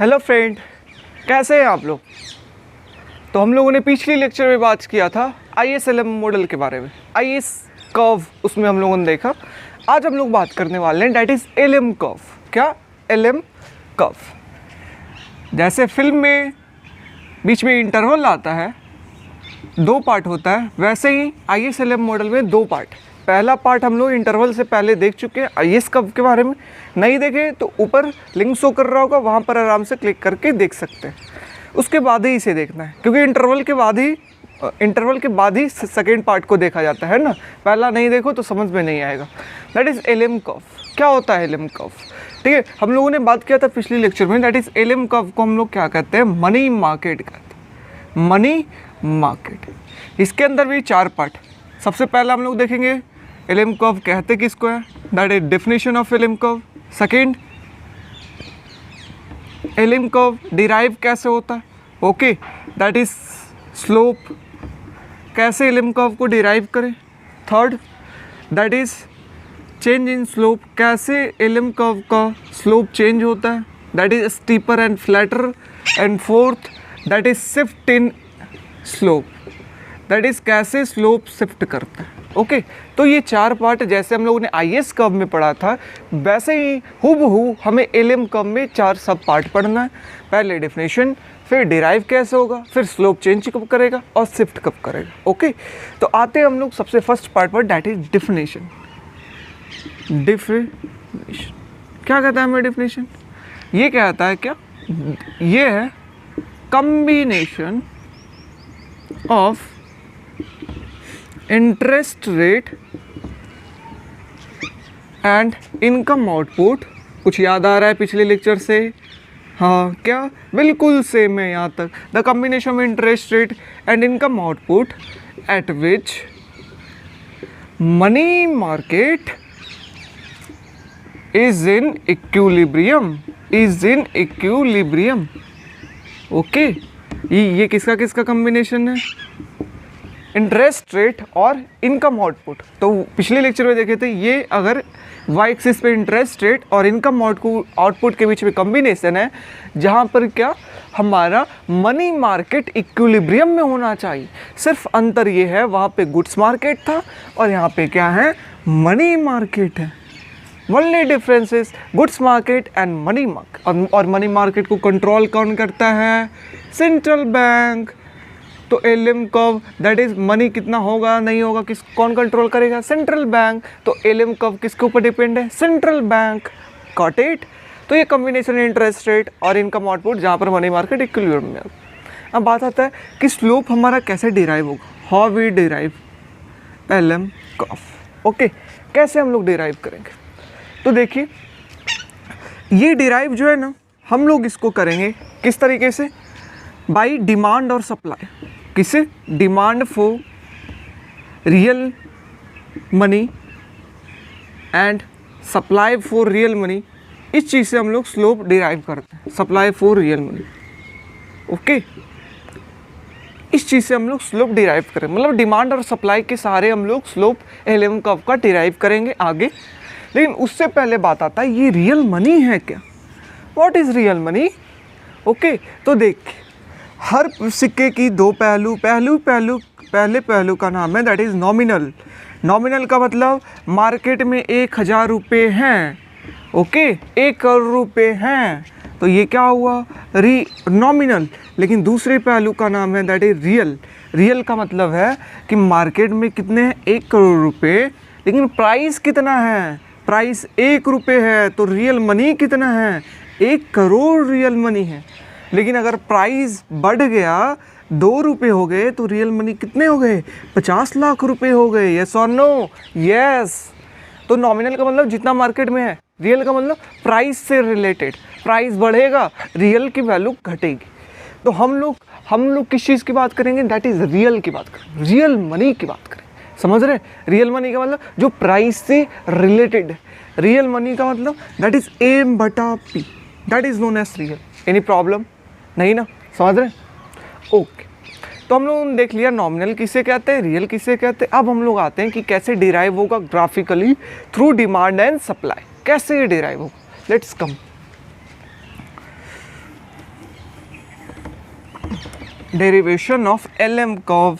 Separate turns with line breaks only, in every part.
Hello friend, कैसे हैं आप लोग। तो हम लोगों ने पिछले लेक्चर में बात किया था ISLM मॉडल के बारे में, IS कर्व उसमें हम लोगों ने देखा। आज हम लोग बात करने वाले हैं डैट इज़ LM कर्व। क्या? LM curve. जैसे फिल्म में बीच में इंटरवल आता है, 2 पार्ट होता है, वैसे ही ISLM मॉडल में 2 पार्ट। पहला पार्ट हम लोग इंटरवल से पहले देख चुके हैं IS कर्व के बारे में। नहीं देखे तो ऊपर लिंक शो कर रहा होगा, वहाँ पर आराम से क्लिक करके देख सकते हैं। उसके बाद ही इसे देखना है, क्योंकि इंटरवल के बाद ही सेकेंड पार्ट को देखा जाता है ना। पहला नहीं देखो तो समझ में नहीं आएगा। That is LM curve. क्या होता है LM कर्व? ठीक है, हम लोगों ने बात किया था पिछले लेक्चर में। दैट इज़ LM कर्व को हम लोग क्या कहते हैं? मनी मार्केट कहते हैं। Money market. इसके अंदर भी 4 पार्ट। सबसे पहला हम लोग देखेंगे LM कर्व कहते किसको है, that is definition of LM curve. Second, LM curve derive कैसे होता है, ओके, दैट इज स्लोप, कैसे LM कर्व को डिराइव करें। Third, that is change in slope, कैसे LM कर्व का स्लोप चेंज होता है, that is steeper and flatter. And fourth, that is shift in slope, that is कैसे slope shift करता है। ओके तो ये 4 पार्ट जैसे हम लोगों ने IS कर्व में पढ़ा था, वैसे ही हूबहू हमें LM कर्व में 4 सब पार्ट पढ़ना है। पहले डेफिनेशन, फिर डिराइव कैसे होगा, फिर स्लोप चेंज कब करेगा और शिफ्ट कब करेगा। ओके तो आते हैं हम लोग सबसे फर्स्ट पार्ट पर, डैट इज डेफिनेशन। डेफिनेशन क्या कहता है हमें? डेफिनेशन ये कहता है, क्या ये है combination of interest rate and income output. कुछ याद आ रहा है पिछले लेक्चर से? हाँ, क्या? बिल्कुल सेम है यहाँ तक। The combination of interest rate and income output at which money market is in equilibrium. Okay, ये किसका कॉम्बिनेशन है? इंटरेस्ट रेट और इनकम आउटपुट। तो पिछले लेक्चर में देखे थे, ये अगर y एक्सिस पे इंटरेस्ट रेट और इनकम आउटपुट के बीच में कॉम्बिनेशन है, जहाँ पर क्या हमारा मनी मार्केट इक्विलिब्रियम में होना चाहिए। सिर्फ अंतर ये है, वहाँ पे गुड्स मार्केट था और यहाँ पे क्या है? मनी मार्केट है। Only difference is goods market and money market. और मनी मार्केट को कंट्रोल कौन करता है? Central bank. तो LM curve that is money कितना होगा नहीं होगा, कौन कंट्रोल करेगा? Central bank. तो LM कर्व किसके ऊपर डिपेंड है? Central bank. Got it? तो ये कॉम्बिनेशन इंटरेस्ट रेट और इनकम आउटपुट जहाँ पर मनी मार्केट इक्विलिब्रियम में। अब बात आता है कि स्लोप हमारा कैसे डिराइव होगा। How we derive LM curve. Okay, कैसे हम लोग डिराइव करेंगे? तो देखिए, ये डिराइव जो है ना, हम लोग इसको करेंगे किस तरीके से? बाई डिमांड और सप्लाई। किससे? Demand for real money and supply for real money. इस चीज़ से हम लोग स्लोप डिराइव करते हैं, supply for real money. Okay, इस चीज़ से हम लोग स्लोप डिराइव करें, मतलब डिमांड और सप्लाई के सहारे हम लोग स्लोप LM कर्व का डिराइव करेंगे आगे। लेकिन उससे पहले बात आता है, ये रियल मनी है क्या? What is real money? Okay तो देख, हर सिक्के की 2 पहलू। पहले पहलू का नाम है दैट इज़ नॉमिनल। नॉमिनल का मतलब मार्केट में 1000 रुपये हैं। ओके, 1 करोड़ रुपये हैं, तो ये क्या हुआ? नॉमिनल। लेकिन दूसरे पहलू का नाम है दैट इज रियल। रियल का मतलब है कि मार्केट में कितने हैं? 1 करोड़ रुपये, लेकिन प्राइस कितना है? प्राइस 1 रुपये है, तो रियल मनी कितना है? 1 करोड़ रियल मनी है। लेकिन अगर प्राइस बढ़ गया, 2 रुपये हो गए, तो रियल मनी कितने हो गए? 50 लाख रुपए हो गए। यस और नो? यस। तो नॉमिनल का मतलब जितना मार्केट में है, रियल का मतलब प्राइस से रिलेटेड। प्राइस बढ़ेगा, रियल की वैल्यू घटेगी। तो हम लोग किस चीज़ की बात करेंगे? दैट इज़ रियल की बात करें, रियल मनी की बात करें। समझ रहे? रियल मनी का मतलब जो प्राइस से रिलेटेड है। रियल मनी का मतलब that is M/P, that is known as real. Any problem? नहीं ना? समझ रहे? ओके, तो हम लोगों ने देख लिया नॉमिनल किसे कहते हैं, रियल किसे कहते हैं। अब हम लोग आते हैं कि कैसे डिराइव होगा graphically through demand and supply. कैसे ये डिराइव होगा? Let's come. Derivation of LM curve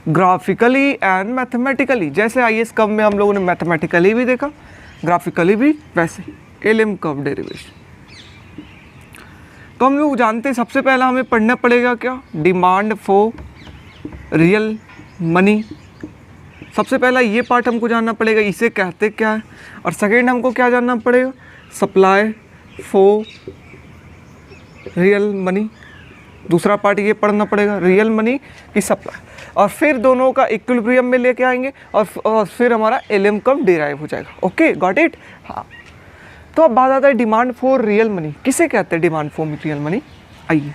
graphically and mathematically. जैसे IS कर्व में हम लोगों ने मैथमेटिकली भी देखा, ग्राफिकली भी, वैसे LM कर्व डेरिवेशन। तो हम लोग जानते हैं सबसे पहला हमें पढ़ना पड़ेगा क्या, डिमांड फॉर रियल मनी। सबसे पहला ये पार्ट हमको जानना पड़ेगा, इसे कहते क्या है। और सेकेंड हमको क्या जानना पड़ेगा, सप्लाई फॉर रियल मनी। दूसरा पार्ट ये पढ़ना पड़ेगा, रियल मनी की सप्लाई। और फिर दोनों का इक्विलिब्रियम में लेके आएंगे और फिर हमारा LM कर्व डिराइव हो जाएगा। Okay, got it. हाँ, तो अब बात आता है डिमांड फॉर रियल मनी। किसे कहते हैं डिमांड फॉर रियल मनी? आइए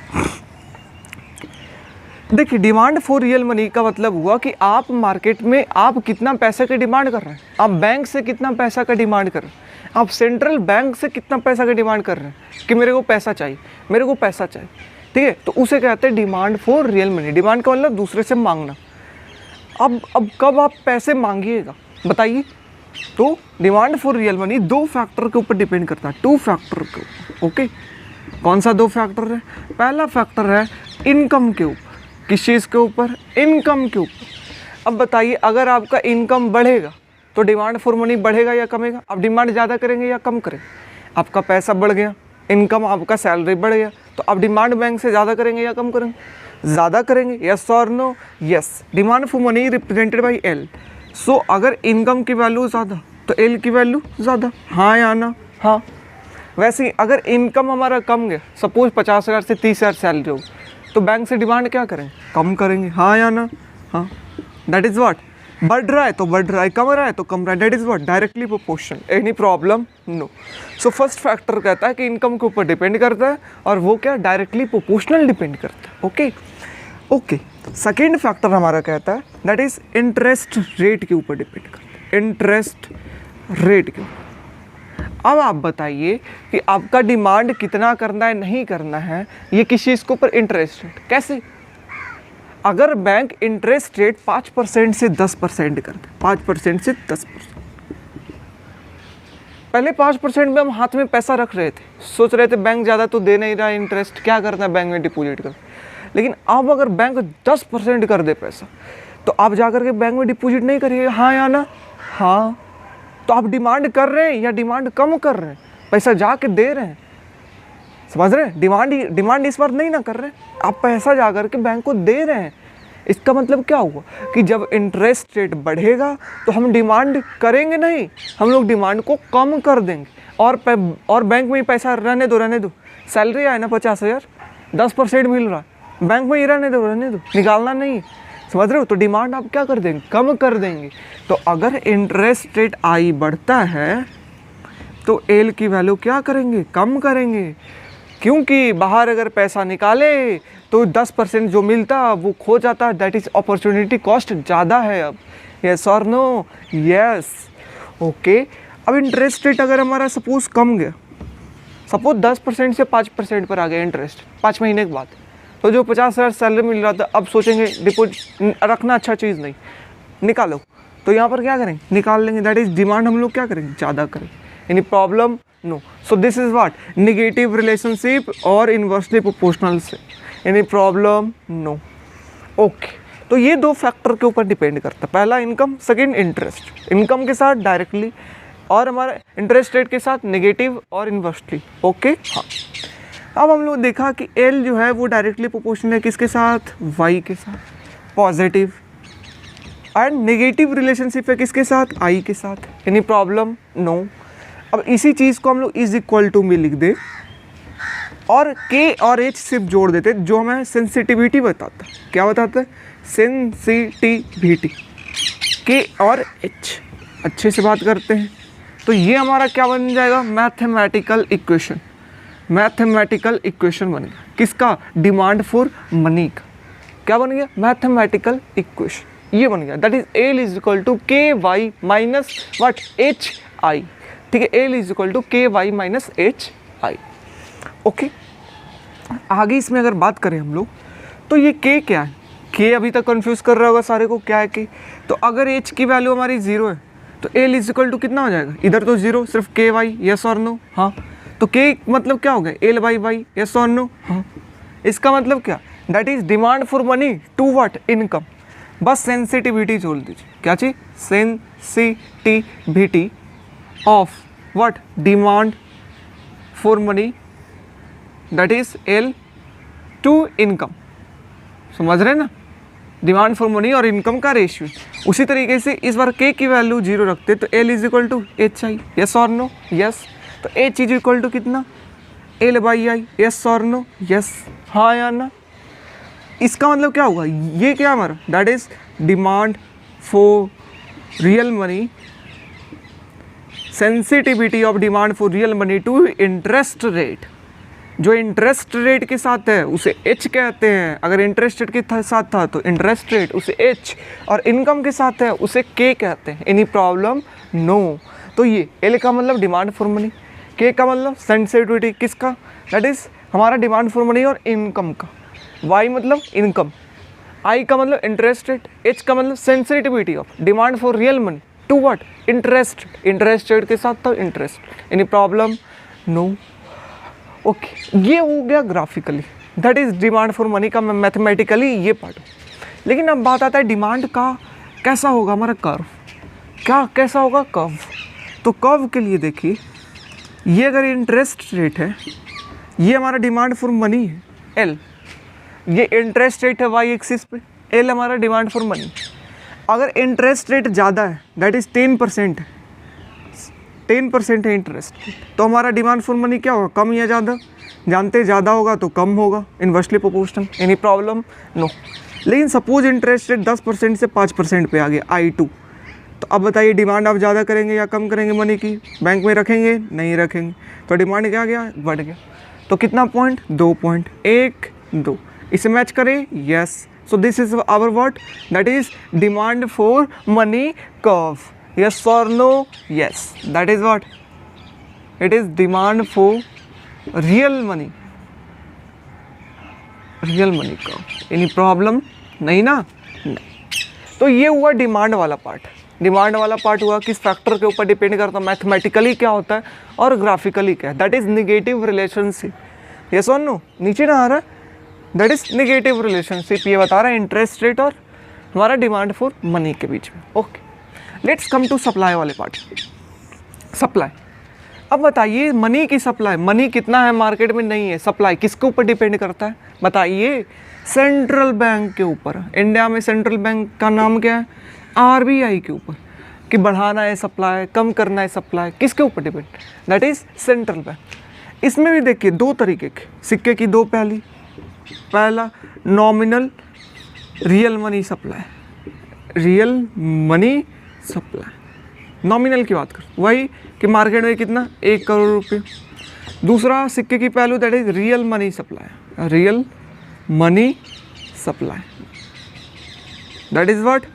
देखिए, डिमांड फॉर रियल मनी का मतलब हुआ कि आप मार्केट में आप कितना पैसे की डिमांड कर रहे हैं, आप बैंक से कितना पैसा का डिमांड कर रहे हैं, आप सेंट्रल बैंक से कितना पैसा का डिमांड कर रहे हैं कि मेरे को पैसा चाहिए, मेरे को पैसा चाहिए, ठीक है। तो उसे कहते हैं demand for real money. Demand का मतलब दूसरे से मांगना। अब कब आप पैसे मांगिएगा बताइए? तो डिमांड फॉर रियल मनी दो फैक्टर के ऊपर डिपेंड करता है, 2 फैक्टर के ऊपर। ओके, कौन सा 2 फैक्टर है? पहला फैक्टर है इनकम के ऊपर। किस चीज़ के ऊपर? इनकम के ऊपर। अब बताइए, अगर आपका इनकम बढ़ेगा तो डिमांड फॉर मनी बढ़ेगा या कमेगा? आप डिमांड ज़्यादा करेंगे या कम करेंगे? आपका पैसा बढ़ गया, इनकम आपका सैलरी बढ़ गया, तो आप डिमांड बैंक से ज़्यादा करेंगे या कम करेंगे? ज़्यादा करेंगे। यस और no? Yes. Demand for money represented by L. So अगर इनकम की वैल्यू ज़्यादा तो एल की वैल्यू ज़्यादा। हाँ या ना? हाँ। वैसे ही अगर इनकम हमारा कम गया, सपोज 50,000 से 30,000 सैलरी हो, तो बैंक से डिमांड क्या करेंगे? कम करेंगे। हाँ या ना? हाँ। That is what. बढ़ रहा है तो बढ़ रहा है, कम रहा है तो कम रहा है। That is what, directly proportional. Any problem? No. So first factor कहता है कि इनकम के ऊपर डिपेंड करता है, और वो क्या, डायरेक्टली प्रोपोर्शनल डिपेंड करता है। Okay okay. सेकेंड फैक्टर हमारा कहता है दैट इज़ इंटरेस्ट रेट के ऊपर डिपेंड करता है, इंटरेस्ट रेट के ऊपर। अब आप बताइए कि आपका डिमांड कितना करना है, नहीं करना है, ये किस चीज़ के ऊपर? Interest rate. कैसे? अगर बैंक इंटरेस्ट रेट 5% से 10% कर दे, 5% से 10%। पहले 5% में हम हाथ में पैसा रख रहे थे, सोच रहे थे बैंक ज़्यादा तो दे नहीं रहा इंटरेस्ट, क्या करना है बैंक में डिपॉजिट कर। लेकिन अब अगर बैंक 10% कर दे पैसा, तो आप जाकर के बैंक में डिपॉजिट नहीं करिए। हाँ या ना? हाँ। तो आप डिमांड कर रहे हैं या डिमांड कम कर रहे हैं? पैसा जाके दे रहे हैं, समझ रहे हैं? डिमांड इस बार नहीं ना कर रहे हैं, आप पैसा जा कर के बैंक को दे रहे हैं। इसका मतलब क्या हुआ कि जब इंटरेस्ट रेट बढ़ेगा तो हम डिमांड करेंगे नहीं, हम लोग डिमांड को कम कर देंगे। और बैंक में ही पैसा रहने दो। सैलरी आए ना 50,000, 10% मिल रहा है, बैंक में ही रहने दो, निकालना नहीं, समझ रहे हो? तो डिमांड आप क्या कर देंगे? कम कर देंगे। तो अगर इंटरेस्ट रेट आई बढ़ता है तो एल की वैल्यू क्या करेंगे? कम करेंगे। क्योंकि बाहर अगर पैसा निकाले तो 10% जो मिलता वो खो जाता। दैट इज़ अपॉर्चुनिटी कॉस्ट ज़्यादा है अब। यस और नो? यस। ओके। अब इंटरेस्ट रेट अगर हमारा सपोज कम गया, सपोज 10% से 5% पर आ गया इंटरेस्ट 5 महीने के बाद, तो जो 50,000 सैलरी मिल रहा था, अब सोचेंगे डिपॉजिट रखना अच्छा चीज़ नहीं, निकालो। तो यहाँ पर क्या करेंगे? निकाल लेंगे। दैट इज़ डिमांड हम लोग क्या करेंगे? ज़्यादा करेंगे। Any problem? No. So this is what, negative relationship और इन्वर्सली प्रोपोर्शनल से। Any problem? नो। ओके। तो ये 2 फैक्टर के ऊपर डिपेंड करता है, पहला इनकम, सेकेंड इंटरेस्ट। इनकम के साथ डायरेक्टली और हमारा इंटरेस्ट रेट के साथ नेगेटिव और इन्वर्सली। ओके। हाँ। अब हम लोग देखा कि एल जो है वो डायरेक्टली प्रोपोर्शनल है किसके साथ? वाई के साथ, पॉजिटिव। एंड नेगेटिव रिलेशनशिप है किसके साथ? आई के साथ। Any problem? नो। अब इसी चीज़ को हम लोग इज इक्वल टू में लिख दे और के और एच सिर्फ जोड़ देते, जो हमें सेंसिटिविटी बताता है। क्या बताता है? सेंसिटिविटी। के और एच अच्छे से बात करते हैं तो ये हमारा क्या बन जाएगा? Mathematical equation. मैथमेटिकल इक्वेशन बन गया किसका? डिमांड फॉर मनी का। क्या बन गया? मैथमेटिकल इक्वेशन ये बन गया। That is L is equal to K Y minus what? H I. ठीक है, L is equal to K Y minus H I. Okay. आगे इसमें अगर बात करें हम लोग तो ये के क्या है? के अभी तक कंफ्यूज कर रहा होगा सारे को, क्या है के? तो अगर एच की वैल्यू हमारी 0 है तो एल इज इक्वल टू कितना हो जाएगा? इधर तो 0, सिर्फ के वाई। यस और नो? हाँ। तो के मतलब क्या हो गया? L by Y. यस और नो? हाँ। इसका मतलब क्या? That is demand for money to what, income. बस सेंसिटिविटी जोड़ दीजिए, क्या चीज, sensitivity of what, demand for money, that is L to income. समझ रहे हैं ना, डिमांड फॉर मनी और इनकम का रेशियो। उसी तरीके से इस बार के की वैल्यू 0 रखते तो L is equal to H I, yes और नो, यस। तो एच इज इक्वल टू कितना, एल बाई आई, यस और नो, यस, हाँ या ना। इसका मतलब क्या हुआ, ये क्या हमारा, that is demand for real money, sensitivity of demand for real money to interest rate. जो इंटरेस्ट रेट के साथ है उसे एच कहते हैं, अगर इंटरेस्ट रेट के साथ था तो इंटरेस्ट रेट, उसे एच, और इनकम के साथ है उसे के कहते हैं। Any problem, no. तो ये एल का मतलब डिमांड फॉर मनी, के का मतलब सेंसिटिविटी किसका, दैट इज हमारा डिमांड फॉर मनी और इनकम का, वाई मतलब इनकम, आई का मतलब इंटरेस्ट रेट, एच का मतलब sensitivity of demand for real money to what, interest rate के साथ था interest. Any problem, no. Okay, ये हो गया graphically, that is demand for money का मैथमेटिकली ये पार्ट। लेकिन अब बात आता है डिमांड का कैसा होगा हमारा कर्व, क्या कैसा होगा कर्व। तो कर्व के लिए देखिए, ये अगर इंटरेस्ट रेट है, ये हमारा डिमांड फॉर मनी है एल, ये इंटरेस्ट रेट है वाई एक्सिस पे, एल हमारा डिमांड फॉर मनी। अगर इंटरेस्ट रेट ज़्यादा है, दैट इज़ 10% है, 10% है इंटरेस्ट, तो हमारा डिमांड फॉर मनी क्या होगा, कम या ज़्यादा, जानते ज़्यादा होगा तो कम होगा, inversely proportional. Any problem, no. लेकिन सपोज इंटरेस्ट रेट 10% से 5% पे आ गया I2, तो अब बताइए डिमांड आप ज़्यादा करेंगे या कम करेंगे मनी की, बैंक में रखेंगे, नहीं रखेंगे, तो डिमांड क्या गया, बढ़ गया। तो कितना पॉइंट, 2 पॉइंट, 1 2, इसे मैच करें, yes. So this is our what, that is demand for money curve, yes or no, yes, that is what, it is demand for real money curve। any problem, नहीं ना, नहीं। तो ये हुआ demand वाला part. Demand वाला part हुआ किस फैक्टर के ऊपर डिपेंड करता है, मैथमेटिकली क्या होता है और ग्राफिकली क्या है, that is negative relationship, yes or no, नीचे ना आ रहा है, दैट इज निगेटिव रिलेशनशिप, ये बता रहा है इंटरेस्ट रेट और हमारा डिमांड फॉर मनी के बीच में। Okay, let's come to supply वाले पार्ट। सप्लाई, अब बताइए मनी की सप्लाई, मनी कितना है मार्केट में, नहीं है, सप्लाई किसके ऊपर डिपेंड करता है बताइए, सेंट्रल बैंक के ऊपर। इंडिया में सेंट्रल बैंक का नाम क्या है, RBI के ऊपर, कि बढ़ाना है सप्लाई, कम करना है सप्लाई, किसके ऊपर depend, that is central bank. इसमें भी देखिए दो तरीके के सिक्के की दो पहली, पहला nominal real money supply, real money supply, nominal की बात कर, वही कि मार्केट में कितना 1 करोड़ रुपये। दूसरा सिक्के की पहलू that is real money supply, real money supply, that is what,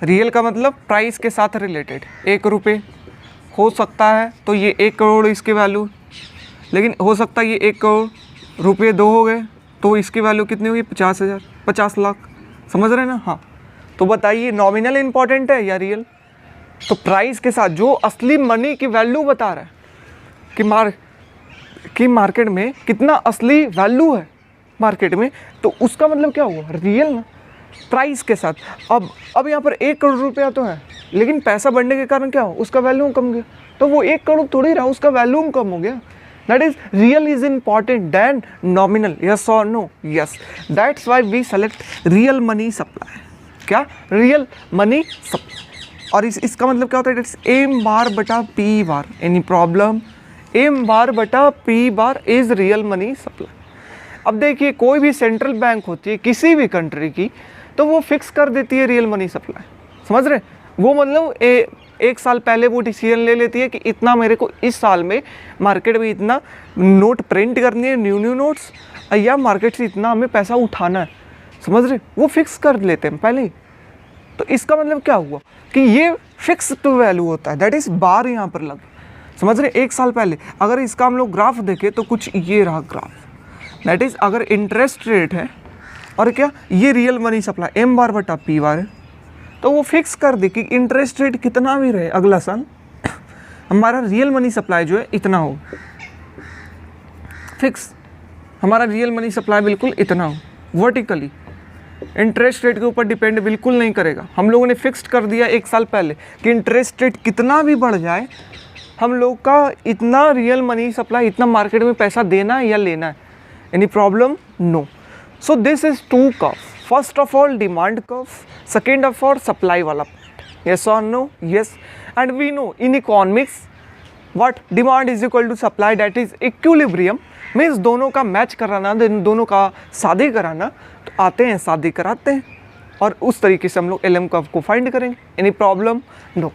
real का मतलब प्राइस के साथ रिलेटेड, 1 रुपये हो सकता है तो ये 1 करोड़ इसकी वैल्यू, लेकिन हो सकता है ये 1 करोड़ रुपये 2 हो गए तो इसकी वैल्यू कितनी होगी, 50,000, 50 लाख। समझ रहे हैं ना, हाँ। तो बताइए नॉमिनल इंपॉर्टेंट है या रियल, तो प्राइस के साथ जो असली मनी की वैल्यू बता रहा है कि मार्केट में कितना असली वैल्यू है मार्केट में, तो उसका मतलब क्या हुआ, रियल ना, प्राइस के साथ। अब यहाँ पर 1 करोड़ रुपया तो है, लेकिन पैसा बढ़ने के कारण क्या हो, उसका वैल्यू कम गया, तो वो 1 करोड़ थोड़ी रहा, उसका वैल्यू कम हो गया। That is real is important than nominal, yes और no, yes. That's why we select real money supply, क्या, रियल मनी सप्लाई। और इसका मतलब क्या होता है, इट्स एम बार बटा P bar, any problem, M bar बटा P bar is real money supply. अब देखिए कोई भी सेंट्रल बैंक होती है किसी भी कंट्री की, तो वो फिक्स कर देती है रियल मनी सप्लाई, समझ रहे, वो मतलब एक साल पहले वो डिसीजन ले लेती है कि इतना मेरे को इस साल में मार्केट में इतना नोट प्रिंट करनी है, न्यू नोट्स, या मार्केट से इतना हमें पैसा उठाना है, समझ रहे, वो फिक्स कर लेते हैं पहले ही। तो इसका मतलब क्या हुआ कि ये फिक्स्ड वैल्यू होता है, दैट इज बार यहाँ पर लग, समझ रहे, 1 साल पहले। अगर इसका हम लोग ग्राफ देखें तो कुछ ये रहा ग्राफ, दैट इज अगर इंटरेस्ट रेट है और क्या, ये real money supply M bar बटा पी बार है, तो वो फिक्स कर दे कि इंटरेस्ट रेट कितना भी रहे अगला साल, हमारा रियल मनी सप्लाई जो है इतना हो, फिक्स, हमारा रियल मनी सप्लाई बिल्कुल इतना हो, वर्टिकली, इंटरेस्ट रेट के ऊपर डिपेंड बिल्कुल नहीं करेगा। हम लोगों ने फिक्स्ड कर दिया 1 साल पहले कि इंटरेस्ट रेट कितना भी बढ़ जाए, हम लोग का इतना रियल मनी सप्लाई, इतना मार्केट में पैसा देना है या लेना है। Any problem? No. So this is 2 curve. First of all demand curve, second of all supply वाला पॉइंट। यस और no? Yes. And we know in economics what demand is equal to supply, that is equilibrium. Means दोनों का match कराना, दोनों का शादी कराना। तो आते हैं शादी कराते हैं और उस तरीके से हम लोग LM कर्व को फाइंड करेंगे। Any problem? नो।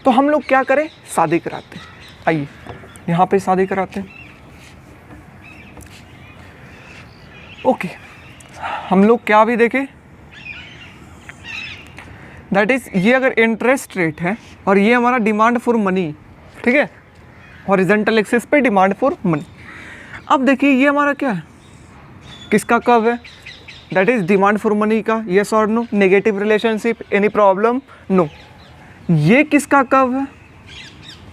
तो हम लोग क्या करें? शादी कराते हैं। आइए यहाँ पे शादी कराते हैं। ओके, हम लोग क्या भी देखें, दैट इज ये अगर इंटरेस्ट रेट है और ये हमारा डिमांड फॉर मनी, ठीक है, हॉरिजॉन्टल एक्सिस पे डिमांड फॉर मनी। अब देखिए ये हमारा क्या है, किसका कर्व है? That is demand for money का। यस और no? Negative relationship? Any problem? No. ये किसका कर्व है?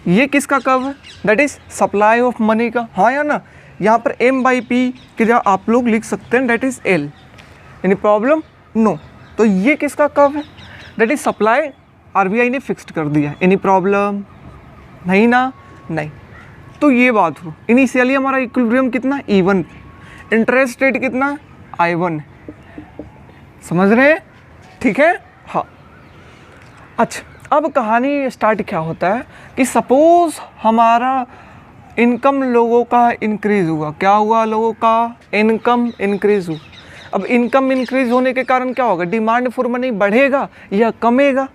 ये किसका कर्व है? That is supply of money का। हाँ या ना? यहाँ पर M/P की जगह आप लोग लिख सकते हैं that is L। Any problem? No. तो ये किसका कर्व है? दैट इज सप्लाई, RBI ने फिक्स्ड कर दिया। Any problem? नहीं ना? नहीं। तो ये बात हो, इनिशियली हमारा इक्विलिब्रियम कितना? E1। इंटरेस्ट रेट कितना? I1। समझ रहे हैं? ठीक है। हाँ, अच्छा अब कहानी स्टार्ट क्या होता है कि सपोज हमारा इनकम लोगों का इंक्रीज हुआ। क्या हुआ? लोगों का इनकम इंक्रीज हुआ। अब इनकम इंक्रीज होने के कारण क्या होगा? डिमांड फॉर मनी बढ़ेगा या कमेगा?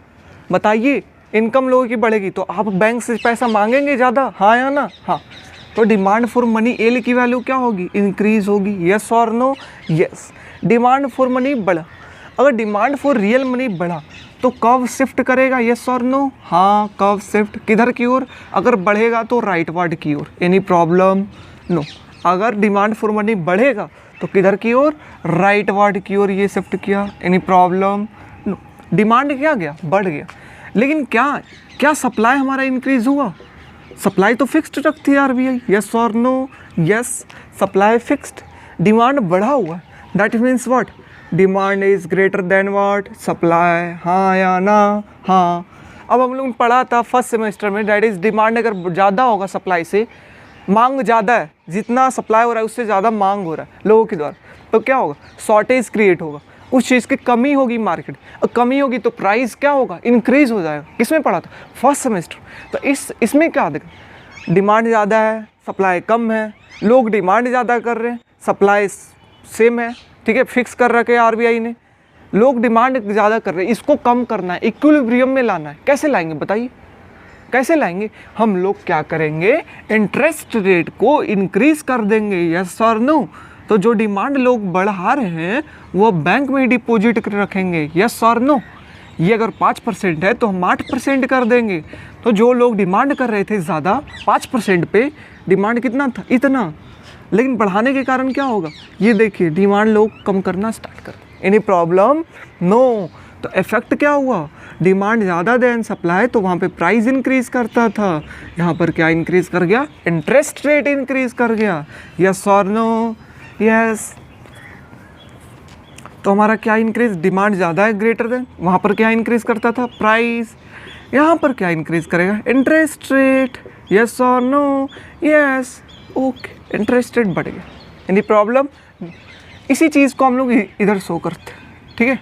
बताइए। इनकम लोगों की बढ़ेगी तो आप बैंक से पैसा मांगेंगे ज़्यादा, हाँ या ना? हाँ। तो डिमांड फॉर मनी L की वैल्यू क्या होगी? इंक्रीज होगी। यस और no? Yes. Demand for money बढ़ा। अगर डिमांड फॉर रियल मनी बढ़ा तो कर्व शिफ्ट करेगा। यस और नो? हाँ, कर्व शिफ्ट किधर की ओर? अगर बढ़ेगा तो राइटवर्ड की ओर। Any problem? नो। अगर डिमांड फॉर मनी बढ़ेगा तो किधर की ओर? राइटवर्ड की ओर ये शिफ्ट किया। Any problem? नो। डिमांड क्या गया? बढ़ गया। लेकिन क्या सप्लाई हमारा इंक्रीज हुआ? सप्लाई तो फिक्स्ड रखती है RBI। यस और no? Yes. Supply fixed, demand बढ़ा हुआ है। That means what? Demand is greater than what? Supply. हाँ या ना? हाँ। अब हम लोग ने पढ़ा था फर्स्ट सेमेस्टर में, दैट इज डिमांड अगर ज़्यादा होगा सप्लाई से, मांग ज़्यादा है, जितना सप्लाई हो रहा है उससे ज़्यादा मांग हो रहा है लोगों के द्वारा, तो क्या होगा? शॉर्टेज क्रिएट होगा, उस चीज़ की कमी होगी मार्केट। और कमी होगी तो प्राइस क्या होगा? इंक्रीज हो जाएगा। किसमें पढ़ा था? First semester. तो इसमें क्या देखा? डिमांड ज़्यादा है, सप्लाई कम है, लोग डिमांड ज़्यादा कर रहे हैं, सप्लाई सेम है, ठीक है, फिक्स कर रखे RBI ने। लोग डिमांड ज़्यादा कर रहे हैं, इसको कम करना है, इक्विलिब्रियम में लाना है। कैसे लाएंगे बताइए? कैसे लाएंगे? हम लोग क्या करेंगे? इंटरेस्ट रेट को इंक्रीज कर देंगे। यस और नो? तो जो डिमांड लोग बढ़ा रहे हैं वो बैंक में डिपॉजिट कर रखेंगे। यस और नो? ये अगर 5% है तो हम 8% कर देंगे। तो जो लोग डिमांड कर रहे थे ज़्यादा, 5% पे डिमांड कितना था? इतना। लेकिन बढ़ाने के कारण क्या होगा? ये देखिए, डिमांड लोग कम करना स्टार्ट कर दें। Any problem? नो। तो इफेक्ट क्या हुआ? डिमांड ज़्यादा देन सप्लाई, तो वहाँ पे प्राइस इंक्रीज करता था, यहाँ पर क्या इंक्रीज कर गया? इंटरेस्ट रेट इंक्रीज कर गया। यस और नो? यस। तो हमारा क्या इंक्रीज? डिमांड ज़्यादा है, ग्रेटर देन, वहाँ पर क्या इंक्रीज करता था? प्राइस। यहाँ पर क्या इंक्रीज करेगा? Interest rate. यस और no? Yes. Okay, interest rate बढ़ गया। Any problem? इसी चीज़ को हम लोग इधर शो करते हैं, ठीक है।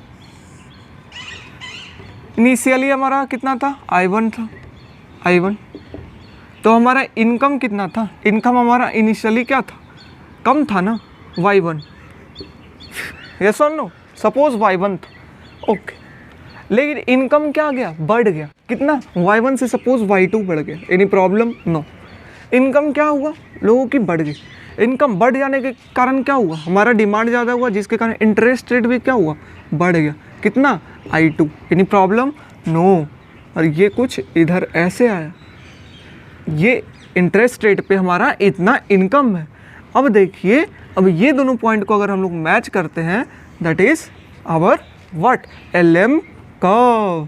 इनिशियली हमारा कितना था? I1 था, I1। तो हमारा इनकम कितना था? इनकम हमारा इनिशियली क्या था? कम था ना, Y1। यस और नो? सपोज Y1 था, ओके। लेकिन इनकम क्या गया? बढ़ गया। कितना? Y1 से सपोज Y2 बढ़ गया। Any problem? नो। इनकम क्या हुआ? लोगों की बढ़ गई। इनकम बढ़ जाने के कारण क्या हुआ? हमारा डिमांड ज़्यादा हुआ, जिसके कारण इंटरेस्ट रेट भी क्या हुआ? बढ़ गया। कितना? I2। Any problem? नो। और ये कुछ इधर ऐसे आया, ये इंटरेस्ट रेट पे हमारा इतना इनकम है। अब देखिए, अब ये दोनों पॉइंट को अगर हम लोग मैच करते हैं, that is our what? LM curve.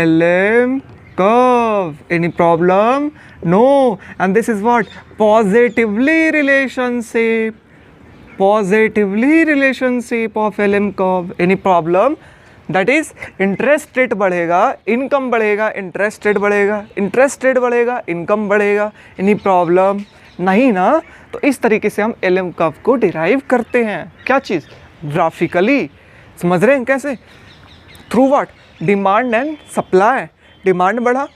LM curve. Any problem? No. And this is what? Positively relationship. Positively relationship of LM curve, any problem? That is interest rate बढ़ेगा, इनकम बढ़ेगा, interest rate बढ़ेगा, interest rate बढ़ेगा, income बढ़ेगा, any problem? नहीं ना। तो इस तरीके से हम LM कर्व को डिराइव करते हैं। क्या चीज़? ग्राफिकली। समझ रहे हैं कैसे? Through what? Demand and supply. Demand बढ़ा,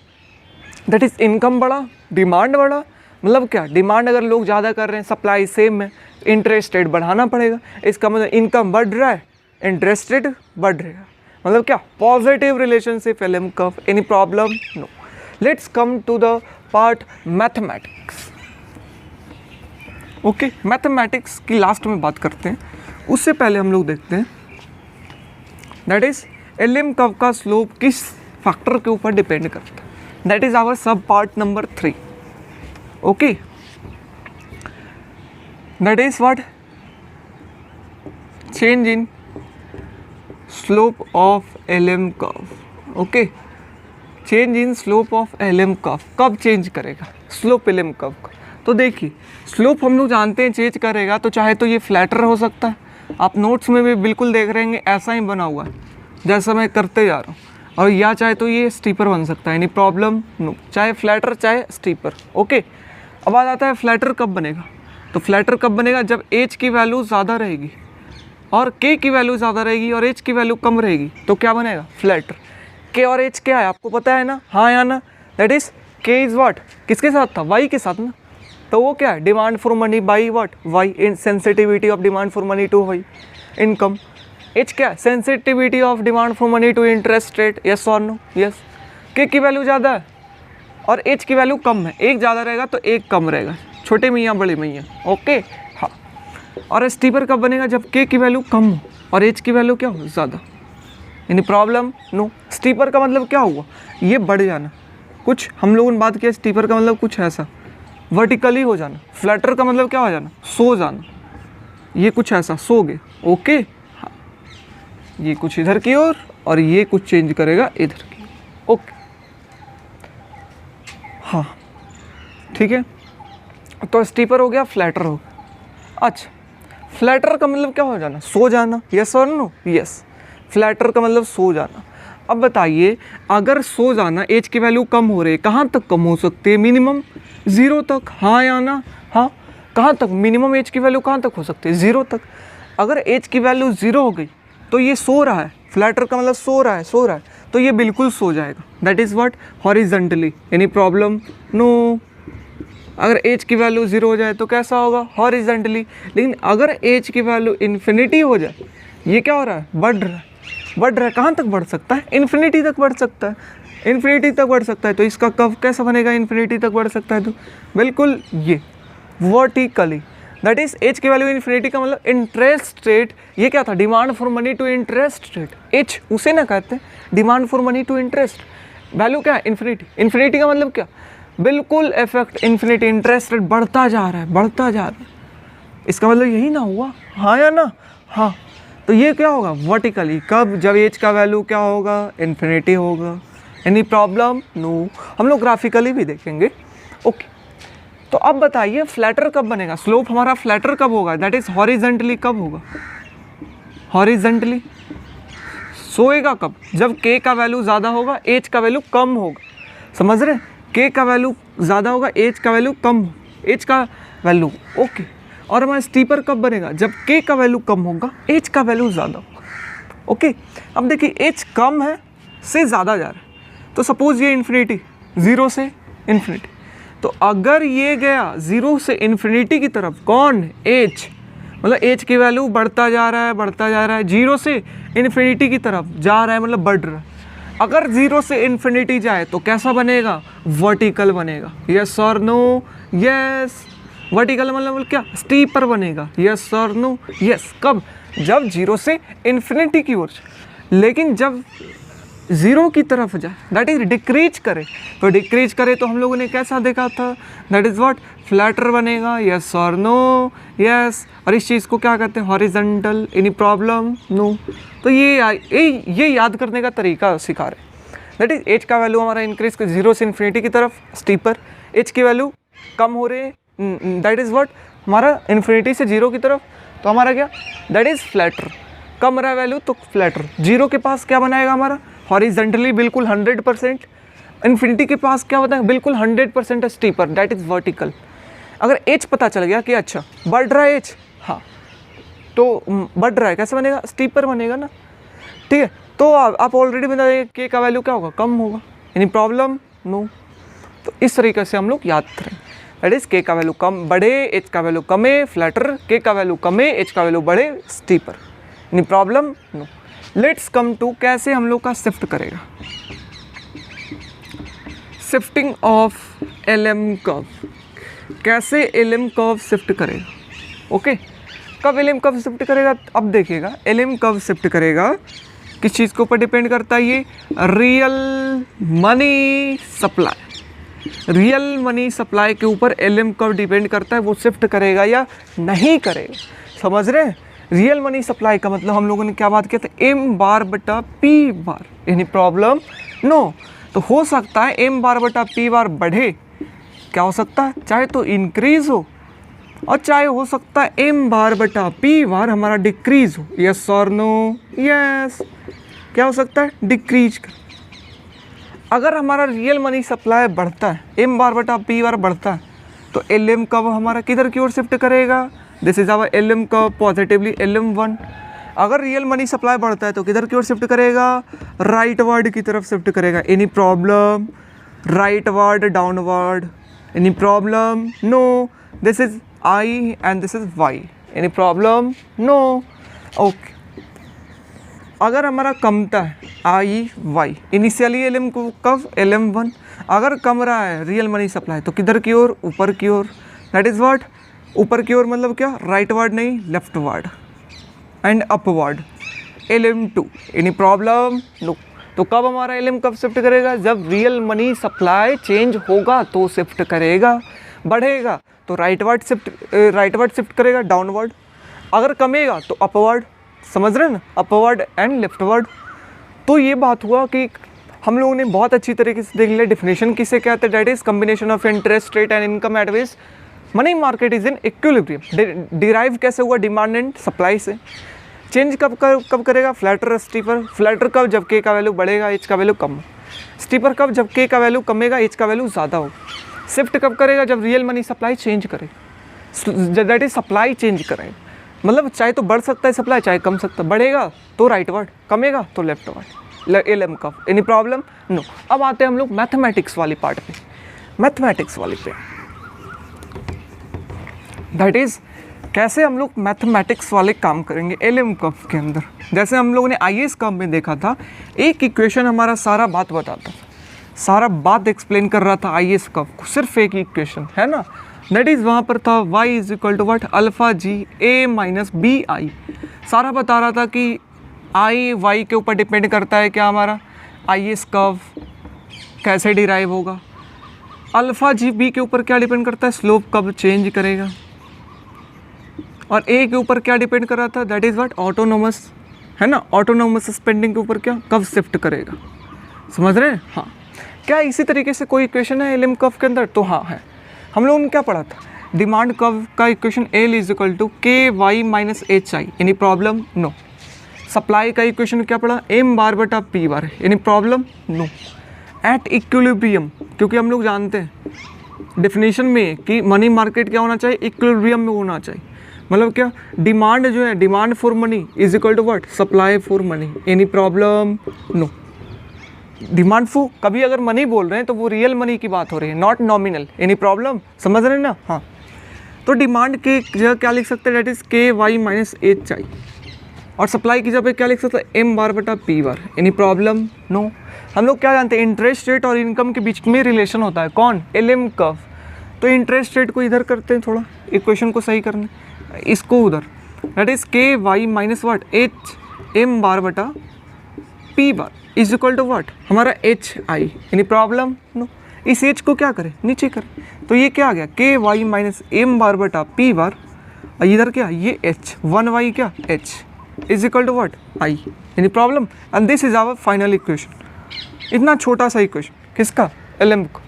दैट इज इनकम बढ़ा, डिमांड बढ़ा, मतलब क्या? डिमांड अगर लोग ज़्यादा कर रहे हैं, सप्लाई सेम है, इंटरेस्ट रेट बढ़ाना पड़ेगा। इसका मतलब इनकम बढ़ रहा है, इंटरेस्ट रेट बढ़ रहेगा, मतलब क्या? Positive relationship LM curve. Any problem? No. Let's come to the part mathematics. Okay, mathematics की लास्ट में बात करते हैं। उससे पहले हम लोग देखते हैं दैट इज LM कर्व का स्लोप किस फैक्टर के ऊपर डिपेंड करता है। दैट इज आवर सब part number 3। Okay, that is what? Change in slope of LM curve. Okay, change in slope of LM curve कब चेंज करेगा स्लोप LM कर्व का? तो देखिए, स्लोप हम लोग जानते हैं चेंज करेगा, तो चाहे तो ये फ्लैटर हो सकता है, आप नोट्स में भी बिल्कुल देख रहे हैं ऐसा ही बना हुआ है जैसा मैं करते जा रहा हूँ, और या चाहे तो ये स्टीपर बन सकता है। Any problem? नो। चाहे फ्लैटर चाहे स्टीपर। ओके, अब बात आता है फ्लैटर कब बनेगा। तो फ्लैटर कब बनेगा? जब एज की वैल्यू ज़्यादा रहेगी और के की वैल्यू ज़्यादा रहेगी और एज की वैल्यू कम रहेगी, तो क्या बनेगा? फ्लैटर। के और एज क्या है आपको पता है ना? हाँ या ना? दैट इज के इज़ व्हाट? किसके साथ था? वाई के साथ ना। तो वो क्या है? Demand for money by what? Y. In sensitivity of demand for money to Y. Income. H क्या? Sensitivity of demand for money to interest rate. Yes और नो? यस। के की वैल्यू ज़्यादा है और एच की वैल्यू कम है, एक ज़्यादा रहेगा तो एक कम रहेगा, छोटे मियाँ बड़े मियाँ। ओके, हाँ। और स्टीपर कब बनेगा? जब के की वैल्यू कम हो और एच की वैल्यू क्या हो? ज़्यादा। यानी प्रॉब्लम? नो। स्टीपर का मतलब क्या हुआ? ये बढ़ जाना। कुछ हम लोगों ने बात किया, स्टीपर का मतलब कुछ ऐसा वर्टिकली हो जाना। फ्लैटर का मतलब क्या हो जाना? सो जाना। ये कुछ ऐसा सो गए। ओके, हाँ। ये कुछ इधर की ओर और ये कुछ चेंज करेगा इधर की। ओके, हाँ, ठीक है। तो स्टीपर हो गया, फ्लैटर हो गया। अच्छा, फ्लैटर का मतलब क्या हो जाना? सो जाना। यस और नो? यस। फ्लैटर का मतलब सो जाना। अब बताइए, अगर सो जाना, एज की वैल्यू कम हो रही है, कहाँ तक कम हो सकती है? मिनिमम 0 तक। हाँ या ना? हाँ। कहाँ तक? मिनिमम एज की वैल्यू कहाँ तक हो सकती है? 0 तक। अगर एज की वैल्यू 0 हो गई तो ये सो रहा है। फ्लैटर का मतलब सो रहा है, सो रहा है, तो ये बिल्कुल सो जाएगा। That is what? Horizontally. Any problem? No. अगर एज की वैल्यू 0 हो जाए तो कैसा होगा? हॉरिजेंटली। लेकिन अगर एज की वैल्यू इन्फिनिटी हो जाए, ये क्या हो रहा है? बढ़ रहा है। बढ़ रहा है, कहाँ तक बढ़ सकता है? इन्फिनिटी तक बढ़ सकता है। इन्फिनिटी तक बढ़ सकता है, तो इसका कर्व कैसा बनेगा? इन्फिनिटी तक बढ़ सकता है तो बिल्कुल ये वर्टिकली। दैट इज एज की वैल्यू इन्फिनिटी का मतलब इंटरेस्ट रेट। ये क्या था? Demand for money to interest rate. H उसे ना कहते हैं, demand for money to interest. Value क्या है? इन्फिनिटी। इन्फिनिटी का मतलब क्या? बिल्कुल इफेक्ट इन्फिनिटी। इंटरेस्ट रेट बढ़ता जा रहा है, बढ़ता जा रहा है, इसका मतलब यही ना हुआ? हाँ या ना? हाँ। तो ये क्या होगा? वर्टिकली। कब? जब एज का वैल्यू क्या होगा? इन्फिनिटी होगा। Any problem? नो। हम लोग ग्राफिकली भी देखेंगे। ओके, तो अब बताइए फ्लैटर कब बनेगा? स्लोप हमारा फ्लैटर कब होगा? That is horizontally. कब होगा? हॉरिजेंटली। सोएगा कब? जब के का वैल्यू ज़्यादा होगा, एज का वैल्यू कम होगा। समझ रहे? के का वैल्यू ज़्यादा होगा, एज का वैल्यू कम हो, एज का वैल्यू। ओके, और हमारा स्टीपर कब बनेगा? जब के का वैल्यू कम होगा, एज का वैल्यू ज़्यादा होगा। ओके, अब देखिए एज कम है से ज़्यादा जा रहा है, तो सपोज ये इन्फिनिटी, 0 से इन्फिनिटी, तो अगर ये गया 0 से इन्फिनिटी की तरफ, कौन? एज। मतलब एज की वैल्यू बढ़ता जा रहा है, बढ़ता जा रहा है, 0 से इन्फिनिटी की तरफ जा रहा है, मतलब बढ़ रहा है। अगर 0 से इन्फिनिटी जाए तो कैसा बनेगा? वर्टिकल बनेगा। यस और नो? यस। वर्टिकल मतलब क्या? स्टीपर बनेगा। यस और नो? यस। कब? जब 0 से इन्फिनिटी की ओर जाए। लेकिन जब 0 की तरफ जाए, दैट इज डिक्रीज करे, तो डिक्रीज करे तो हम लोगों ने कैसा देखा था? That is what? फ्लैटर बनेगा। यस और नो? यस। और इस चीज़ को क्या कहते हैं? हॉरिजॉन्टल। Any problem? नो। तो ये याद करने का तरीका सिखा रहे। दैट इज एज का वैल्यू हमारा इंक्रीज 0 से इन्फिनिटी की तरफ, स्टीपर। एज की वैल्यू कम हो रही है, दैट इज व्हाट? हमारा इन्फिनिटी से 0 की तरफ, तो हमारा क्या, दैट इज़ फ्लैटर। कम रहा वैल्यू तो फ्लैटर। 0 के पास क्या बनाएगा हमारा, हॉरिजेंटली बिल्कुल 100%। इन्फिनिटी के पास क्या बताएगा, बिल्कुल 100% स्टीपर, दैट इज़ वर्टिकल। अगर एच पता चल गया कि अच्छा बढ़ रहा है एच, हाँ तो बढ़ रहा है, कैसे बनेगा, स्टीपर बनेगा ना, ठीक है। तो आप ऑलरेडी बता देंगे के का वैल्यू क्या होगा, कम होगा, एनी प्रॉब्लम, नो। तो इस तरीके से हम लोग याद करें, दैट इज के का वैल्यू कम बढ़े, एच का वैल्यू कमे, फ्लैटर, के का वैल्यू कमे, एच का वैल्यू बढ़े, steeper, any problem, no. Let's come to कैसे हम लोग का शिफ्ट करेगा, शिफ्टिंग ऑफ एलएम कर्व, कैसे एलएम कर्व शिफ्ट करेगा, ओके। कब एलएम कर्व शिफ्ट करेगा, अब देखिएगा एलएम कर्व शिफ्ट करेगा किस चीज़ के ऊपर डिपेंड करता है, ये real money supply, real money supply के ऊपर एलएम कर्व डिपेंड करता है, वो शिफ्ट करेगा या नहीं करेगा, समझ रहे हैं। रियल मनी सप्लाई का मतलब हम लोगों ने क्या बात किया था, एम बार बटा P bar, any problem, no. तो हो सकता है एम बार बटा पी बार बढ़े, क्या हो सकता है, चाहे तो इंक्रीज हो और चाहे हो सकता है एम बार बटा पी बार हमारा डिक्रीज हो, यस और नो, यस। क्या हो सकता है, डिक्रीज कर। अगर हमारा रियल मनी सप्लाई बढ़ता है, एम बार बटा पी बार बढ़ता है, तो एल एम कर्व हमारा किधर की ओर शिफ्ट करेगा, this is our L M curve, positively LM1। अगर रियल मनी सप्लाई बढ़ता है तो किधर की ओर शिफ्ट करेगा, राइट वर्ड की तरफ शिफ्ट करेगा, any problem, rightward downward, any problem, no. This is I and this is Y, any problem, no, okay। अगर हमारा कमता है I Y, इनिशियली LM कब, LM1। अगर कम रहा है रियल मनी सप्लाई तो किधर की ओर, ऊपर की ओर, दैट इज व्हाट, ऊपर की ओर मतलब क्या, राइट वर्ड नहीं, leftward and upward, LM2, any problem, no. तो कब हमारा LM कब शिफ्ट करेगा, जब रियल मनी सप्लाई चेंज होगा तो शिफ्ट करेगा, बढ़ेगा तो राइट वर्ड शिफ्ट करेगा, डाउनवर्ड। अगर कमेगा तो अपवर्ड, समझ रहे हैं ना, अपवर्ड एंड लेफ्टवर्ड। तो ये बात हुआ कि हम लोगों ने बहुत अच्छी तरीके से देख लिया डेफिनेशन किसे कहते हैं, that is combination of interest rate and income eight which money market is in equilibrium. Derive कैसे हुआ, डिमांड एंड सप्लाई से। चेंज कब करेगा, फ्लैटर स्टीपर। फ्लैटर कब, जब के का वैल्यू बढ़ेगा, एच का वैल्यू कम। स्टीपर कब, जब के का वैल्यू कमेगा, एच का वैल्यू ज़्यादा हो। शिफ्ट कब करेगा, जब रियल मनी सप्लाई चेंज करे, दैट इज सप्लाई चेंज करेगा, मतलब चाहे तो बढ़ सकता है सप्लाई, चाहे कम सकता है, बढ़ेगा तो राइट वर्ड, कमेगा तो लेफ्ट वर्ड, LM का, एनी प्रॉब्लम, नो। अब आते हैं हम लोग मैथमेटिक्स वाली पार्ट पे, मैथमेटिक्स वाली पे, दैट इज कैसे हम लोग मैथमेटिक्स वाले काम करेंगे LM कर्व के अंदर। जैसे हम लोगों ने IAS कर्व में देखा था, एक इक्वेशन हमारा सारा बात बताता था, सारा बात एक्सप्लेन कर रहा था IAS कर्व को, सिर्फ एक इक्वेशन है ना, दैट इज़ वहाँ पर था y is equal to what, alpha G a minus B I. सारा बता रहा था कि I y के ऊपर डिपेंड करता है क्या, हमारा IAS कर्व कैसे डिराइव होगा, अल्फा जी b के ऊपर क्या डिपेंड करता है, स्लोप कब चेंज करेगा, और a के ऊपर क्या डिपेंड कर रहा था, दैट इज़ वट, ऑटोनोमस, है ना, ऑटोनोमस स्पेंडिंग के ऊपर क्या, कब शिफ्ट करेगा, समझ रहे हैं। हाँ, क्या इसी तरीके से कोई इक्वेशन है LM कर्व के अंदर, तो हाँ है। हम लोगों ने क्या पढ़ा था, डिमांड कर्व का equation L is equal to KY minus HI, any problem, no. Supply का इक्वेशन क्या पढ़ा, M बार बटा P bar, any problem, no. At equilibrium, क्योंकि हम लोग जानते हैं डेफिनेशन में कि मनी मार्केट क्या होना चाहिए, इक्विलिब्रियम में होना चाहिए, मतलब क्या, डिमांड जो है, demand for money is equal to what, supply for money, any problem, no. Demand for, कभी अगर मनी बोल रहे हैं तो वो रियल मनी की बात हो रही है, नॉट नॉमिनल, एनी प्रॉब्लम, समझ रहे हैं ना। हाँ, तो डिमांड के जगह क्या लिख सकते हैं, that is KY minus HI, और सप्लाई की जगह क्या लिख सकते हैं, M बार बटा P bar, any problem, no. हम लोग क्या जानते हैं, इंटरेस्ट रेट और इनकम के बीच में रिलेशन होता है, कौन, LM कर्व। तो इंटरेस्ट रेट को इधर करते हैं, थोड़ा इक्वेशन को सही करने, इसको उधर, that is KY minus what, M bar बटा P bar is equal to what, हमारा HI, एनी प्रॉब्लम, नो। इस H को क्या करें, नीचे करें, तो ये क्या आ गया, KY माइनस M बार बटा P बार, और इधर क्या, ये H, 1Y क्या, H is equal to what, I, any problem, and this is our final equation. इतना छोटा सा इक्वेशन किसका, LM को,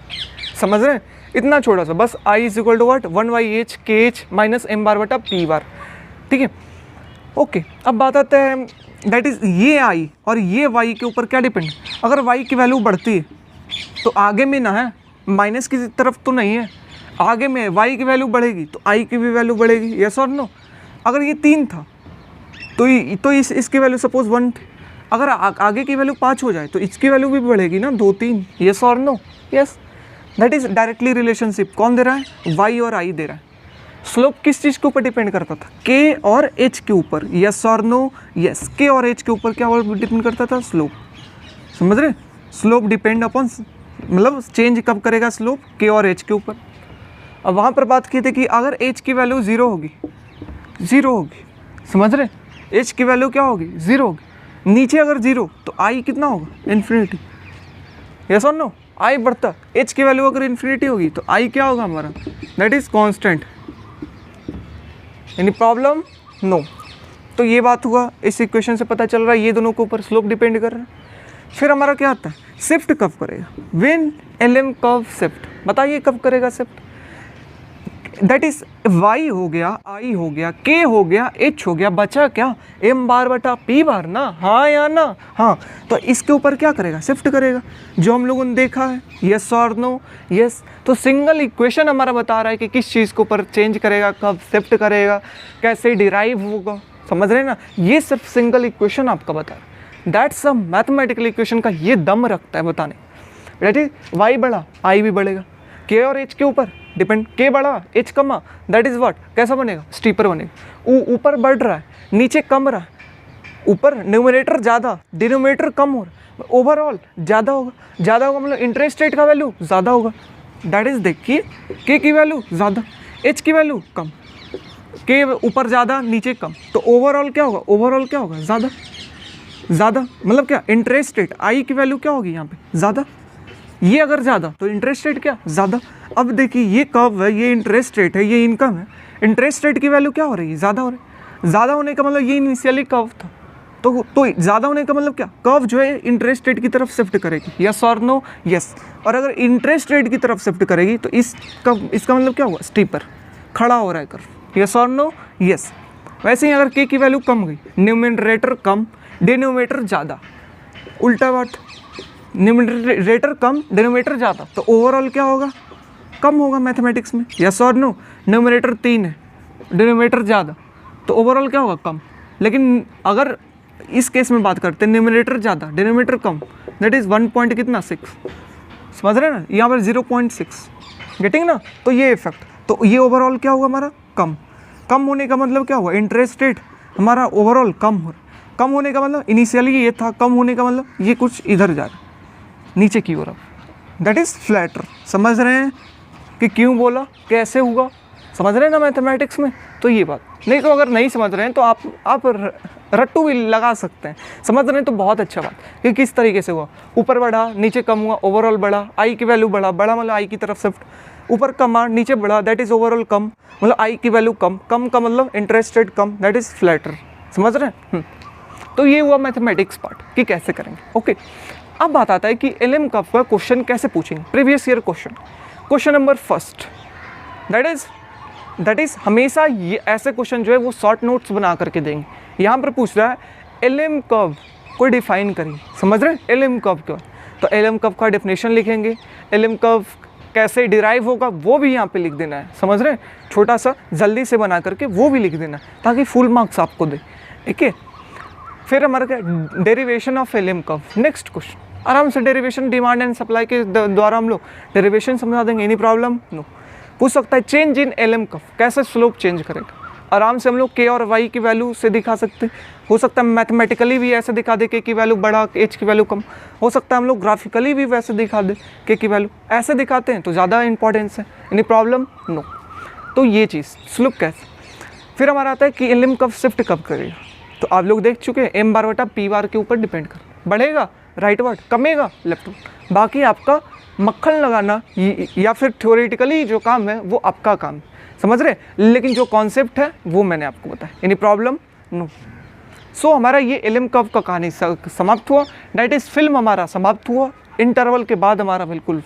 समझ रहे हैं, इतना छोटा सा, बस I is equal to what, 1YH KH minus M bar बटा P बार। ठीक है, ओके। अब बात आता है दैट इज़ ये आई और ये वाई के ऊपर क्या डिपेंड, अगर वाई की वैल्यू बढ़ती है तो आगे में ना है, माइनस की तरफ तो नहीं है, आगे में वाई की वैल्यू बढ़ेगी तो आई की भी वैल्यू बढ़ेगी, यस और नो। अगर ये 3 था तो इसकी वैल्यू सपोज 1 थी, अगर आगे की वैल्यू 5 हो जाए तो इसकी वैल्यू भी बढ़ेगी ना, 2 3, यस और no, yes. That is directly relationship कौन दे रहा है, वाई और आई दे रहा है। स्लोप किस चीज़ के ऊपर डिपेंड करता था, के और एच के ऊपर, यस और नो, यस। के और एच के ऊपर क्या डिपेंड करता था, स्लोप, समझ रहे, स्लोप डिपेंड अपॉन, मतलब चेंज कब करेगा स्लोप, के और एच के ऊपर। अब वहाँ पर बात की थी कि अगर एच की वैल्यू 0 होगी, 0 होगी, समझ रहे, एच की वैल्यू क्या होगी, 0 होगी, नीचे अगर 0 तो आई कितना होगा, इन्फिनिटी, यस और नो। आई बढ़ता, एच की वैल्यू अगर इन्फिनिटी होगी तो आई क्या होगा हमारा, that is constant. Any problem, no. तो ये बात हुआ, इस इक्वेशन से पता चल रहा है ये दोनों के ऊपर स्लोप डिपेंड कर रहा है। फिर हमारा क्या आता है, शिफ्ट कब करेगा, व्हेन एलएम कर्व शिफ्ट, बताइए कब करेगा शिफ्ट। दैट इज वाई हो गया, आई हो गया, के हो गया, एच हो गया, बचा क्या, एम बार बटा पी बार ना, हाँ या ना, हाँ। तो इसके ऊपर क्या करेगा, शिफ्ट करेगा, जो हम लोगों ने देखा है, यस और नो, यस। तो सिंगल इक्वेशन हमारा बता रहा है कि किस चीज़ के ऊपर चेंज करेगा, कब शिफ्ट करेगा, कैसे डिराइव होगा, समझ रहे हैं ना। ये सिर्फ सिंगल इक्वेशन आपका बता रहा है, दैट्स अ मैथमेटिकल इक्वेशन का ये दम रखता है बताने। दैट इज वाई बढ़ा, आई भी बढ़ेगा, के और एच के ऊपर डिपेंड, के बढ़ा एच कमा, दैट इज व्हाट, कैसा बनेगा, स्टीपर बनेगा। ऊपर बढ़ रहा है, नीचे कम रहा है, ऊपर न्यूमरेटर ज़्यादा, डिनोमिनेटर कम हो रहा है, ओवरऑल ज़्यादा होगा, ज़्यादा होगा मतलब इंटरेस्ट रेट का वैल्यू ज़्यादा होगा। दैट इज देखिए, के की वैल्यू ज़्यादा, एच की वैल्यू कम, के ऊपर ज़्यादा नीचे कम, तो ओवरऑल क्या होगा, ओवरऑल क्या होगा, ज़्यादा, ज़्यादा मतलब क्या, इंटरेस्ट रेट आई की वैल्यू क्या होगी यहाँ पे, ज़्यादा। ये अगर ज़्यादा तो इंटरेस्ट रेट क्या, ज़्यादा। अब देखिए ये कर्व है, ये इंटरेस्ट रेट है, ये इनकम है, इंटरेस्ट रेट की वैल्यू क्या हो रही है, ज़्यादा हो रही है। ज़्यादा होने का मतलब ये इनिशियली कर्व था, तो ज़्यादा होने का मतलब क्या, कर्व जो है इंटरेस्ट रेट की तरफ शिफ्ट करेगी, यस और नो, यस। और अगर इंटरेस्ट रेट की तरफ शिफ्ट करेगी तो इसका मतलब क्या हुआ, स्टीपर, खड़ा हो रहा है कर्व, यस और नो, यस। वैसे ही अगर के की वैल्यू कम गई, न्यूमरेटर कम, डिनोमिनेटर ज़्यादा, उल्टा बात, न्यूमरेटर कम, डिनोमिनेटर ज़्यादा, तो ओवरऑल क्या होगा, कम होगा मैथमेटिक्स में, यस और नो। न्यूमरेटर 3 है, डिनोमिनेटर ज़्यादा, तो ओवरऑल क्या होगा, कम। लेकिन अगर इस केस में बात करते हैं, न्यूमरेटर ज़्यादा, denominator come, that is 1 point कितना 6, समझ रहे हैं ना, यहाँ पर 0.6, गेटिंग ना। तो ये इफेक्ट, तो ये ओवरऑल क्या हुआ हमारा, कम। कम होने का मतलब क्या हुआ, इंटरेस्ट रेट हमारा ओवरऑल कम हो रहा है। कम होने का मतलब इनिशियली ये था, कम होने का मतलब ये कुछ इधर जा रहा है, नीचे की ओर, दैट इज़ फ्लैटर। समझ रहे हैं कि क्यों बोला, कैसे हुआ, समझ रहे हैं ना मैथमेटिक्स में। तो ये बात, नहीं तो अगर नहीं समझ रहे हैं तो आप रट्टू भी लगा सकते हैं, समझ रहे हैं तो बहुत अच्छा बात कि किस तरीके से हुआ, ऊपर बढ़ा नीचे कम हुआ, ओवरऑल बढ़ा, आई की वैल्यू बढ़ा, बढ़ा मतलब आई की तरफ शिफ्ट, ऊपर कमा नीचे बढ़ा, दैट इज़ ओवरऑल कम, मतलब आई की वैल्यू कम, कम का मतलब interest rate come, that is flatter, समझ रहे हैं। तो ये हुआ मैथमेटिक्स पार्ट कि कैसे करेंगे, ओके। अब बात आता है कि एलएम कर्व का क्वेश्चन कैसे पूछेंगे, previous year question number first, that is हमेशा ये ऐसे क्वेश्चन जो है वो शॉर्ट नोट्स बना करके देंगे। यहाँ पर पूछ रहा है एलएम कर्व को डिफाइन करिए, समझ रहे हैं, एलएम कर्व क्या, तो एलएम कर्व का डेफिनेशन लिखेंगे, एलएम कर्व कैसे डिराइव होगा वो भी यहाँ पे लिख देना है, समझ रहे हैं, छोटा सा जल्दी से बना करके वो भी लिख देना ताकि फुल मार्क्स आपको दे, ठीक है। फिर हमारा क्या, derivation of LM curve, next question आराम से डेरिवेशन, डिमांड एंड सप्लाई के द्वारा हम लोग डेरिवेशन समझा देंगे, एनी प्रॉब्लम, नो। पूछ सकता है चेंज इन एलएम कर्व, कैसे स्लोप चेंज करेगा, आराम से हम लोग के और वाई की वैल्यू से दिखा सकते हैं, हो सकता है मैथमेटिकली भी ऐसे दिखा दे के की वैल्यू बढ़ा, एच की वैल्यू कम, हो सकता है हम लोग ग्राफिकली भी वैसे दिखा दे के की वैल्यू, ऐसे दिखाते हैं तो ज़्यादा इंपॉर्टेंस है, एनी प्रॉब्लम, नो। तो ये चीज़ स्लोप कैसे। फिर हमारा आता है कि एलएम कर्व शिफ्ट कब करेगा, तो आप लोग देख चुके हैं, एम बार बटा पी बार के ऊपर डिपेंड कर, बढ़ेगा राइट वर्ड, कमेगा लेफ्ट वर्ड, बाकी आपका मक्खन लगाना या फिर थ्योरेटिकली जो काम है वो आपका काम, समझ रहे, लेकिन जो कॉन्सेप्ट है वो मैंने आपको बताया, एनी प्रॉब्लम, नो। सो हमारा ये एलएम कर्व का कहानी समाप्त हुआ, दैट इज फिल्म हमारा समाप्त हुआ, इंटरवल के बाद हमारा बिल्कुल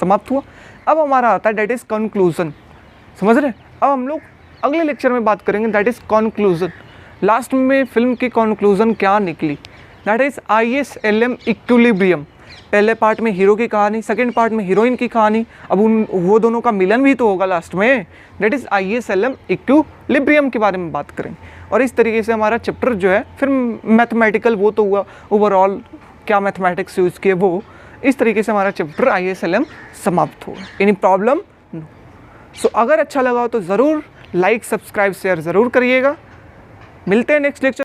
समाप्त हुआ। अब हमारा आता है दैट इज कंक्लूजन, समझ रहे। अब हम लोग अगले लेक्चर में बात करेंगे, दैट इज़ कॉन्क्लूज़न। लास्ट में फिल्म की कॉन्क्लूज़न क्या निकली, दैट इज़ ISLM इक्विलिब्रियम। पहले पार्ट में हीरो की कहानी, सेकंड पार्ट में हीरोइन की कहानी, अब वो दोनों का मिलन भी तो होगा लास्ट में, दैट इज़ ISLM इक्विलिब्रियम के बारे में बात करेंगे। और इस तरीके से हमारा चैप्टर जो है, फिर मैथमेटिकल वो तो हुआ, ओवरऑल क्या मैथमेटिक्स यूज़ किए वो, इस तरीके से हमारा चैप्टर ISLM समाप्त होगा। Any problem? सो अगर अच्छा लगा हो तो ज़रूर लाइक, सब्सक्राइब, शेयर ज़रूर करिएगा। मिलते हैं नेक्स्ट लेक्चर।